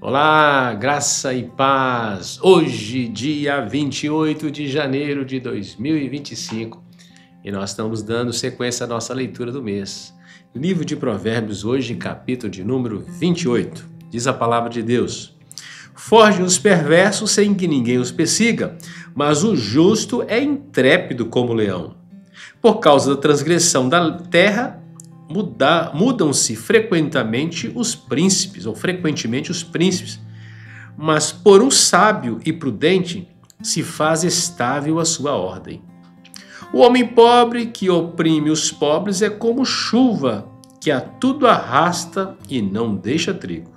Olá, graça e paz. Hoje, dia 28 de janeiro de 2025, e nós estamos dando sequência à nossa leitura do mês. Livro de Provérbios, hoje, capítulo de número 28. Diz a palavra de Deus: Fogem os perversos sem que ninguém os persiga, mas o justo é intrépido como o leão. Por causa da transgressão da terra, mudam-se frequentemente os príncipes, mas por um sábio e prudente se faz estável a sua ordem. O homem pobre que oprime os pobres é como chuva que a tudo arrasta e não deixa trigo.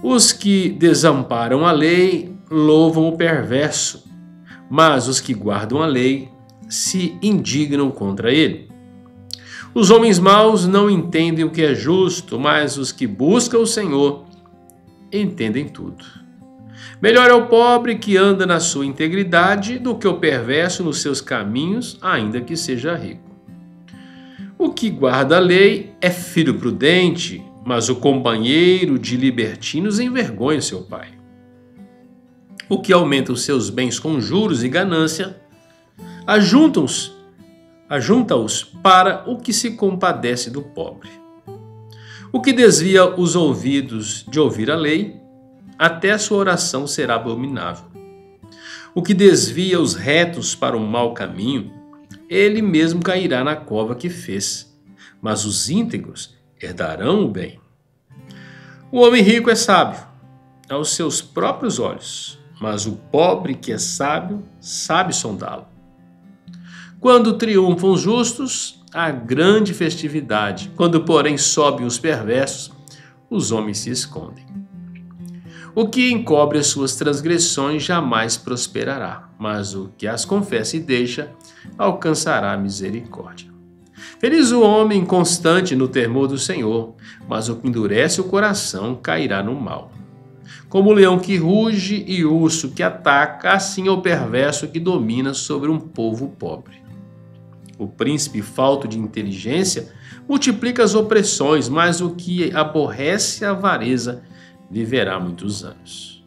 Os que desamparam a lei louvam o perverso, mas os que guardam a lei se indignam contra ele. Os homens maus não entendem o que é justo, mas os que buscam o Senhor entendem tudo. Melhor é o pobre que anda na sua integridade do que o perverso nos seus caminhos, ainda que seja rico. O que guarda a lei é filho prudente, mas o companheiro de libertinos envergonha seu pai. O que aumenta os seus bens com juros e ganância, ajunta-os para o que se compadece do pobre. O que desvia os ouvidos de ouvir a lei, até a sua oração será abominável. O que desvia os retos para o mau caminho, ele mesmo cairá na cova que fez, mas os íntegros herdarão o bem. O homem rico é sábio aos seus próprios olhos, mas o pobre que é sábio, sabe sondá-lo. Quando triunfam os justos, há grande festividade. Quando, porém, sobem os perversos, os homens se escondem. O que encobre as suas transgressões jamais prosperará, mas o que as confessa e deixa alcançará a misericórdia. Feliz o homem constante no temor do Senhor, mas o que endurece o coração cairá no mal. Como o leão que ruge e o urso que ataca, assim é o perverso que domina sobre um povo pobre. O príncipe falto de inteligência multiplica as opressões, mas o que aborrece a avareza viverá muitos anos.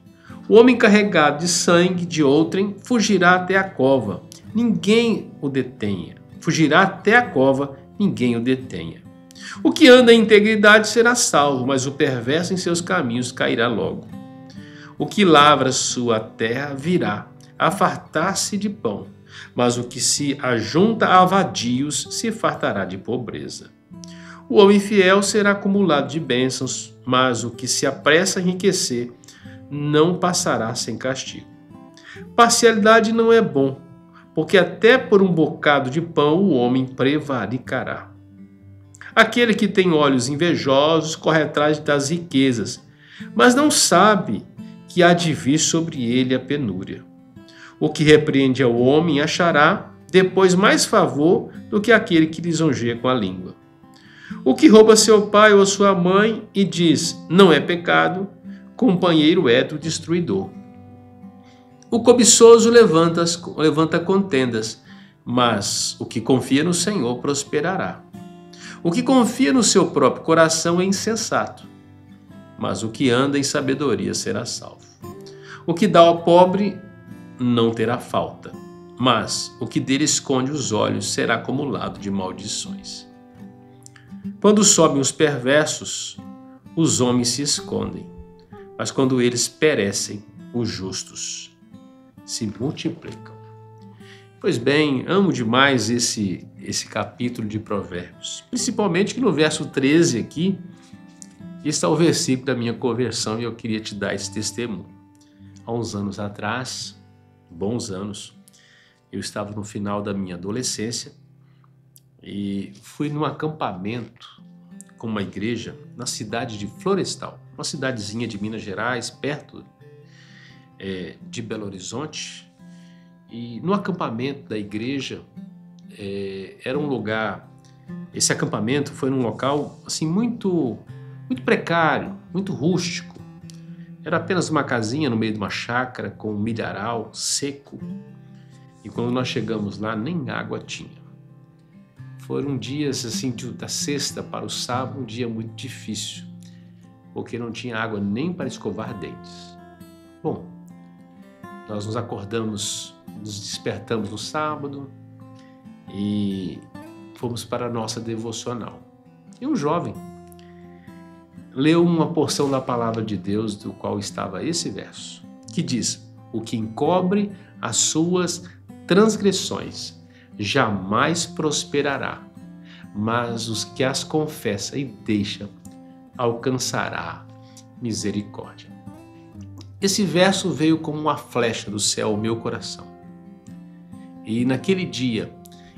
O homem carregado de sangue de outrem fugirá até a cova, ninguém o detenha. O que anda em integridade será salvo, mas o perverso em seus caminhos cairá logo. O que lavra sua terra virá a fartar-se de pão, mas o que se ajunta a vadios se fartará de pobreza. O homem fiel será acumulado de bênçãos, mas o que se apressa a enriquecer não passará sem castigo. Parcialidade não é bom, porque até por um bocado de pão o homem prevaricará. Aquele que tem olhos invejosos corre atrás das riquezas, mas não sabe que há de vir sobre ele a penúria. O que repreende ao homem achará depois mais favor do que aquele que lisonjeia com a língua. O que rouba seu pai ou sua mãe e diz, não é pecado, companheiro é do destruidor. O cobiçoso levanta contendas, mas o que confia no Senhor prosperará. O que confia no seu próprio coração é insensato, mas o que anda em sabedoria será salvo. O que dá ao pobre não terá falta, mas o que dele esconde os olhos será acumulado de maldições. Quando sobem os perversos, os homens se escondem, mas quando eles perecem, os justos se multiplicam. Pois bem, amo demais esse capítulo de Provérbios, principalmente que no verso 13 aqui está o versículo da minha conversão e eu queria te dar esse testemunho. Há uns anos atrás, bons anos, eu estava no final da minha adolescência e fui num acampamento com uma igreja na cidade de Florestal, uma cidadezinha de Minas Gerais, perto de Belo Horizonte. E no acampamento da igreja era um lugar, esse acampamento foi num local assim muito precário, muito rústico. Era apenas uma casinha no meio de uma chácara com um milharal seco. E quando nós chegamos lá, nem água tinha. Foram dias assim, da sexta para o sábado, um dia muito difícil. porque não tinha água nem para escovar dentes. Bom, nós nos despertamos no sábado e fomos para a nossa devocional. E um jovem leu uma porção da palavra de Deus, do qual estava esse verso, que diz: o que encobre as suas transgressões jamais prosperará, mas os que as confessa e deixa alcançará misericórdia. Esse verso veio como uma flecha do céu ao meu coração. E naquele dia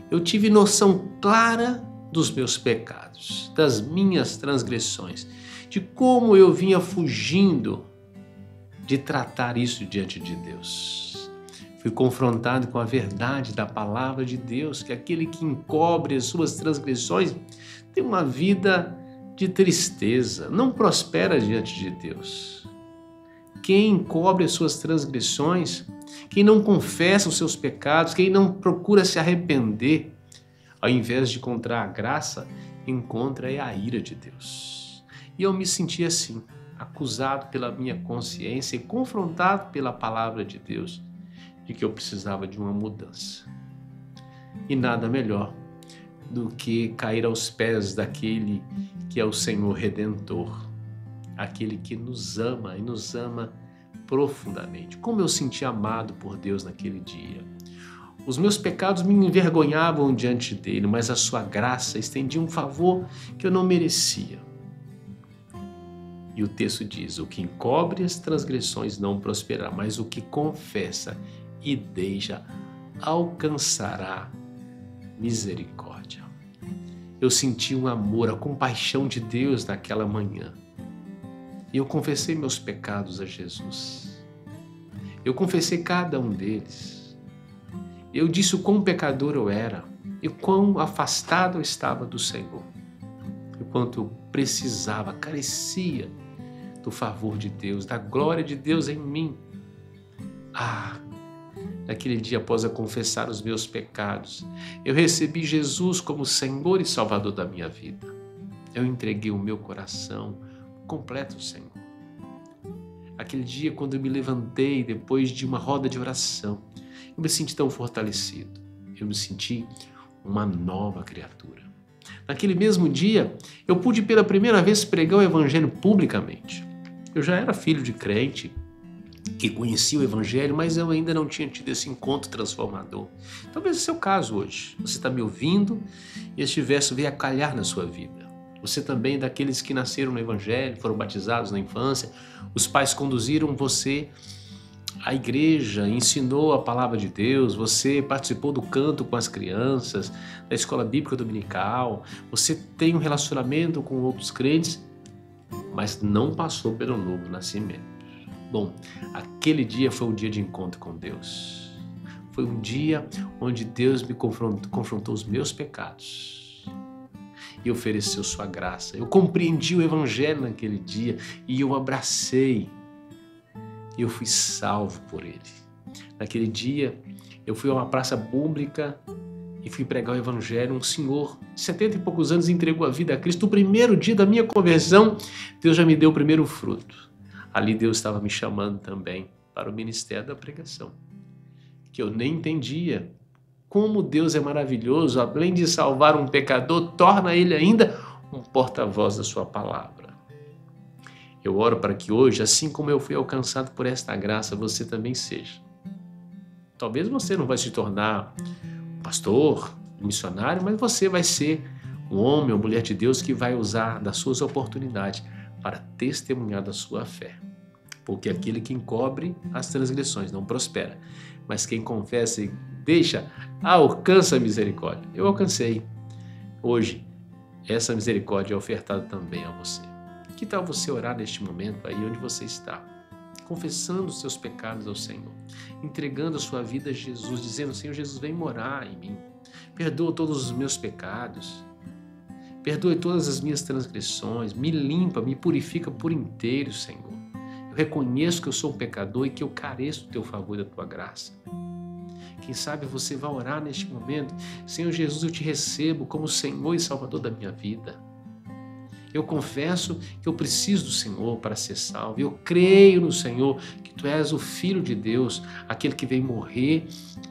eu tive noção clara dos meus pecados, das minhas transgressões, de como eu vinha fugindo de tratar isso diante de Deus. Fui confrontado com a verdade da palavra de Deus, que aquele que encobre as suas transgressões tem uma vida de tristeza, não prospera diante de Deus. Quem encobre as suas transgressões, quem não confessa os seus pecados, quem não procura se arrepender, ao invés de encontrar a graça, encontra a ira de Deus. E eu me senti assim, acusado pela minha consciência e confrontado pela palavra de Deus, de que eu precisava de uma mudança. E nada melhor do que cair aos pés daquele que é o Senhor Redentor, aquele que nos ama e nos ama profundamente. Como eu senti amado por Deus naquele dia. Os meus pecados me envergonhavam diante dele, mas a sua graça estendia um favor que eu não merecia. E o texto diz: o que encobre as transgressões não prosperará, mas o que confessa e deixa alcançará misericórdia. Eu senti um amor, a compaixão de Deus naquela manhã. E eu confessei meus pecados a Jesus. Eu confessei cada um deles. Eu disse o quão pecador eu era e quão afastado eu estava do Senhor. E quanto eu precisava, carecia do favor de Deus, da glória de Deus em mim. Naquele dia, após eu confessar os meus pecados, eu recebi Jesus como Senhor e Salvador da minha vida. Eu entreguei o meu coração completo ao Senhor. Aquele dia, quando eu me levantei depois de uma roda de oração, eu me senti tão fortalecido. Eu me senti uma nova criatura. Naquele mesmo dia, eu pude pela primeira vez pregar o Evangelho publicamente. Eu já era filho de crente, que conhecia o Evangelho, mas eu ainda não tinha tido esse encontro transformador. Talvez esse é o caso hoje. Você está me ouvindo e este verso veio a calhar na sua vida. Você também é daqueles que nasceram no Evangelho, foram batizados na infância, os pais conduziram você à igreja, ensinou a palavra de Deus, você participou do canto com as crianças, da escola bíblica dominical, você tem um relacionamento com outros crentes, mas não passou pelo novo nascimento. Bom, aquele dia foi um dia de encontro com Deus. Foi um dia onde Deus me confrontou os meus pecados e ofereceu sua graça. Eu compreendi o Evangelho naquele dia e eu abracei. E eu fui salvo por ele. Naquele dia, eu fui a uma praça pública e fui pregar o Evangelho. Um senhor de 70 e poucos anos entregou a vida a Cristo. No primeiro dia da minha conversão, Deus já me deu o primeiro fruto. Ali Deus estava me chamando também para o ministério da pregação, que eu nem entendia. Como Deus é maravilhoso, além de salvar um pecador, torna ele ainda um porta-voz da sua palavra. Eu oro para que hoje, assim como eu fui alcançado por esta graça, você também seja. Talvez você não vai se tornar pastor, missionário, mas você vai ser um homem ou mulher de Deus que vai usar das suas oportunidades para testemunhar da sua fé. Porque aquele que encobre as transgressões não prospera, mas quem confessa e deixa, alcança a misericórdia. Eu alcancei. Hoje, essa misericórdia é ofertada também a você. Que tal você orar neste momento aí onde você está? Confessando os seus pecados ao Senhor, entregando a sua vida a Jesus, dizendo: Senhor Jesus, vem morar em mim. Perdoa todos os meus pecados. Perdoe todas as minhas transgressões, me limpa, me purifica por inteiro, Senhor. Eu reconheço que eu sou um pecador e que eu careço do teu favor e da tua graça. Quem sabe você vai orar neste momento: Senhor Jesus, eu te recebo como Senhor e Salvador da minha vida. Eu confesso que eu preciso do Senhor para ser salvo. Eu creio no Senhor, que Tu és o Filho de Deus, aquele que veio morrer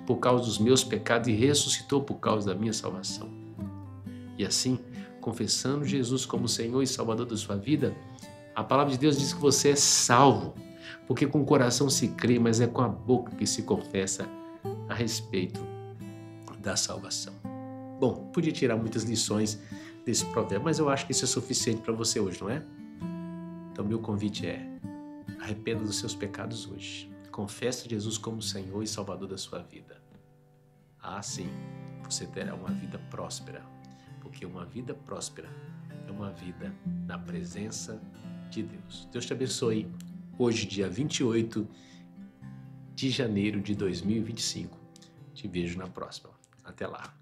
por causa dos meus pecados e ressuscitou por causa da minha salvação. E assim, confessando Jesus como Senhor e Salvador da sua vida, a palavra de Deus diz que você é salvo, porque com o coração se crê, mas é com a boca que se confessa a respeito da salvação. Bom, podia tirar muitas lições desse provérbio, mas eu acho que isso é suficiente para você hoje, não é? Então, meu convite é: arrependa dos seus pecados hoje. Confesse Jesus como Senhor e Salvador da sua vida. Assim, você terá uma vida próspera, porque uma vida próspera é uma vida na presença de Deus. Deus te abençoe. Hoje, dia 28 de janeiro de 2025. Te vejo na próxima. Até lá.